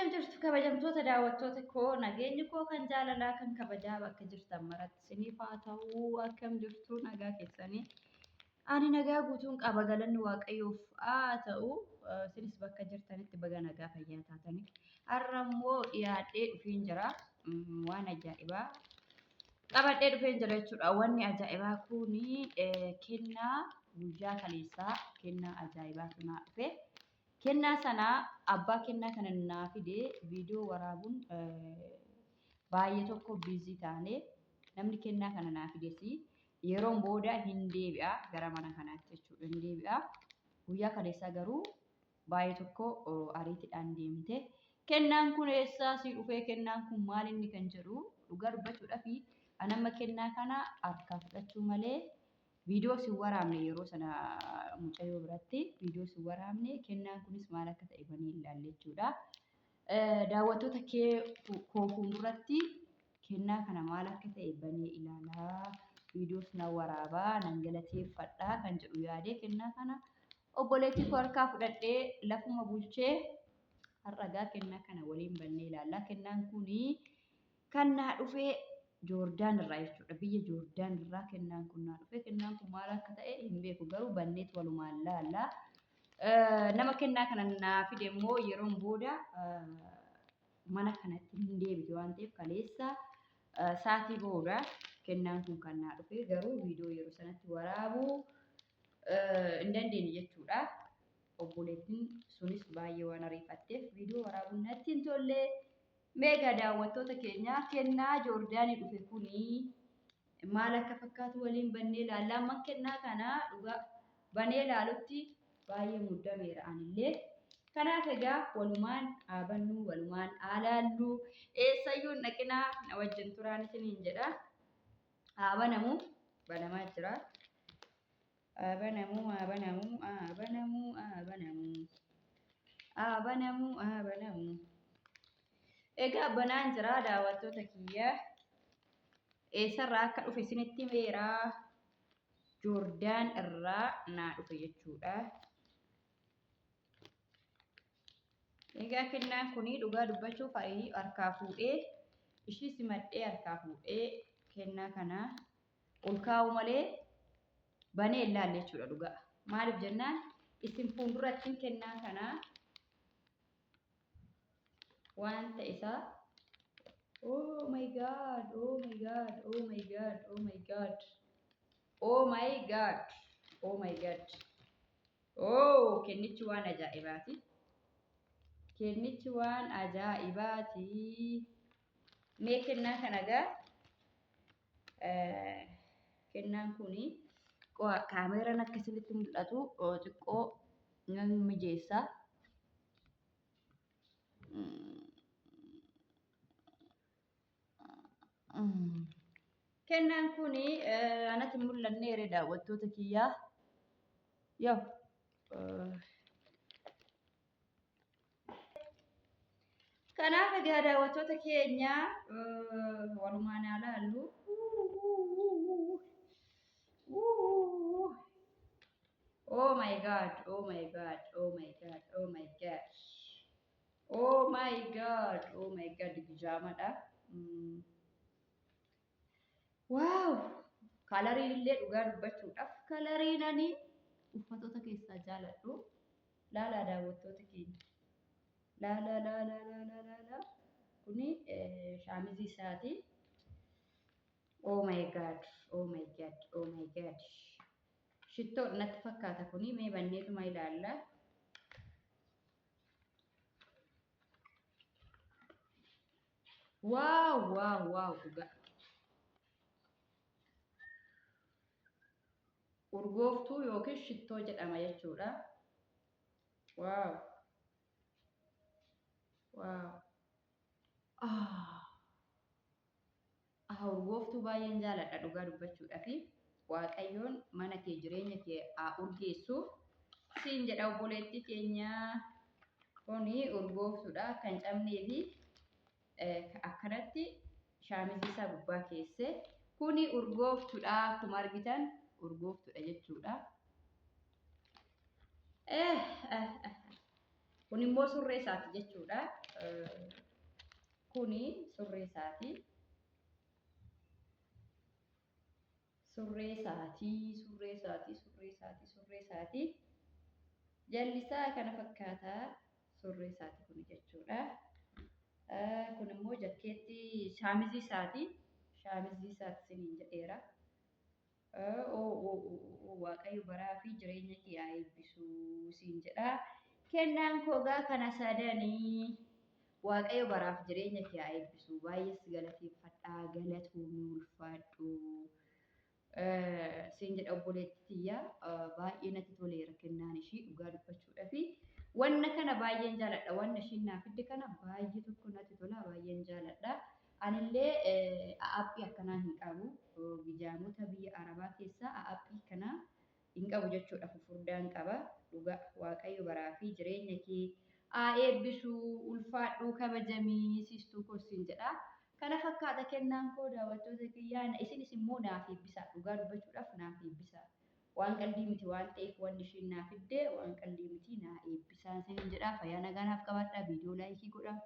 Akkam jirtu kabajamtoota daawwattoota koo nageenyi koo kan jaalalaa kan kabajaa bakka jirtan maratti isiniif haa ta'u akkam jirtu nagaa keessanii ani nagaa guutuun qaba galanni waaqayyoof haa ta'u isinis bakka jirtanitti baga nagaa fayyaa taatanii har'a immoo dhiyaadhee dhufeen jira waan ajaa'ibaa qabadhee dhufeen jira jechuudha wanni ajaa'ibaa kuni kennaa guyyaa kaleessaa kennaa ajaa'ibaa sanaa dhufe. Kennaa sana abbaa kennaa kana naa fidee viidiyoo waraabuun baay'ee tokko biizii taane namni kennaa kana naa fidesi yeroon booda hin deebi'a gara mana kanaatti jechuudha hin deebi'a guyyaa kaleessaa garuu baay'ee tokko ariitiidhaan deemte kennaan kun eessaa si dhufee kennaan kun maal inni kan jedhu dhugaa dubbachuudhaa fi anamma kennaa kana harkaa fudhachuu malee viidiyoo si waraabne yeroo sana mucayyoo biratti viidiyoo si waraabne kennaan kunis maal akka ta'e banii ilaalle jechuudha. Daawwattoota koo fuulduratti kennaa kana maal akka ta'e banii ilaalaa viidiyoo sana waraabaa nan galateeffadhaa kan jedhu yaadee kennaa kana obboleettii koo harkaa fudhadhee lafuma bulchee har'agaa kennaa kana waliin bannee ilaallaa kennaan kuni kan naa dhufee Joordaan irraa jechuudha biyya Joordaan irraa kennaan kun naa dhufe kennaan kun maal akka ta'e hin beeku garuu banneet walumaan laallaa nama kennaa kana naa fide immoo yeroon booda mana kanatti hin deebite waan ta'eef kaleessa saatii booda kennaan kun kan naa dhufe garuu viidiyoo yeroo sanatti waraabuu hin dandeenye jechuudha obboleettiin sunis baay'ee waan ariifatteef viidiyoo waraabuun natti hin tolle. Meegaa daawwattoota keenya kennaa Joordaanii dhufe kuni maal akka fakkaatu waliin bannee ilaallaa amma kennaa kana dhugaa banee ilaalutti baay'ee muddameera anillee kanaaf egaa walumaan dhaabannuu walumaan ilaallu eessayyuu naqinaa na wajjin turaan isiniin jedha banamu banamaa jira banamu Egaa banaan jira daawwattoota kiyya eessarraa akka dhufe isinitti meeraa Joordaan irraa naa dhufe jechuudha. Egaa kennaan kuni dhugaa dubbachuuf harkaa fuudhee ishii simadhee harkaa fuudhee kennaa kana ol kaa'u malee banee ilaalle jechuudha dhugaa. Maaliif jennaan isin fuulduratti kennaa kana wanta isa oh my god oh my god oh my god oh my god oh my god oh my god oh kennichi waan ajaa'ibaati kennichi waan ajaa'ibaati mee kennaa kana gaa kennaan kuni kaameeraan akkasitti mul'atu xiqqoo nan mijeessa kennaan kuni anatti mul'anneere daawwattoota kiyyaa yoo kanaaf egaa daawwattoota keenya walumaan ilaallu oh my god oh my god oh my god oh my god oh my god oh my god bijaamadha wow kalariin illee dhugaa dubbachuudhaaf kalariin ani uffatoota keessaa jaaladhu laalaa daawwattoota keenya laalaa kuni shaamizii isaati oh my god oh my god oh my god shittoo natti fakkaata kuni mee banneetuma ilaalla wow dhugaa urgooftuu yookiin shittoo jedhama jechuudha. Wow. Urgooftuu baay'een jaaladha dhugaa dubbachuudhaa fi waaqayyoon mana kee jireenya kee haa urgeessu siin jedha obboleettii keenya kuni urgooftuudha kan cabnee fi akkanatti shaamizii isaa gubbaa keessee kuni urgooftuudha akkuma argitan urgooftuudha jechuudha. Kun immoo surree isaati jechuudha. Kuni surree isaati. Surree isaati. Jallisaa kana fakkaataa surree isaati kun jechuudha. Kun immoo jakkeettii shaamizii isaati. Shaamizii isaati isiniin jedheera. Waaqayyo baraa fi jireenya kee haa eebbisu siin jedha. Kennaan koogaa kana sadanii Waaqayyo baraaf jireenya kee haa eebbisu. Baay'ees galateeffadhaa, galatoomii ulfaadhu. Siin jedha obboleettii tiyyaa baay'ee natti toleera kennaan ishii dhugaa dubbachuudhaaf. Wanna kana baay'een jaaladha. Wanna ishiin naaf fidde kana baay'ee tokko natti tola, baay'een jaaladha. Anillee aappii akkanaa hin qabu. Bijaamota biyya Arabaa keessaa aappii kanaa hin qabu jechuudha. Fufurdaan qaba. Dhugaa Waaqayyo baraa fi jireenya kee haa eebbisu, ulfaadhuu kabajamii siistuu kosiin jedha. Kana fakkaata kennaan koo daawwattoota kiyyaa isinis immoo naaf eebbisaa. Dhugaa dubbachuudhaaf naaf eebbisaa. Waan qalbii miti waan ta'eef wanni ishiin naaf fiddee waan qalbii miti naa eebbisaa isiniin jedha. Fayyaa nagaa naaf qabaadhaa. Viidiyoo laayikii godhaa.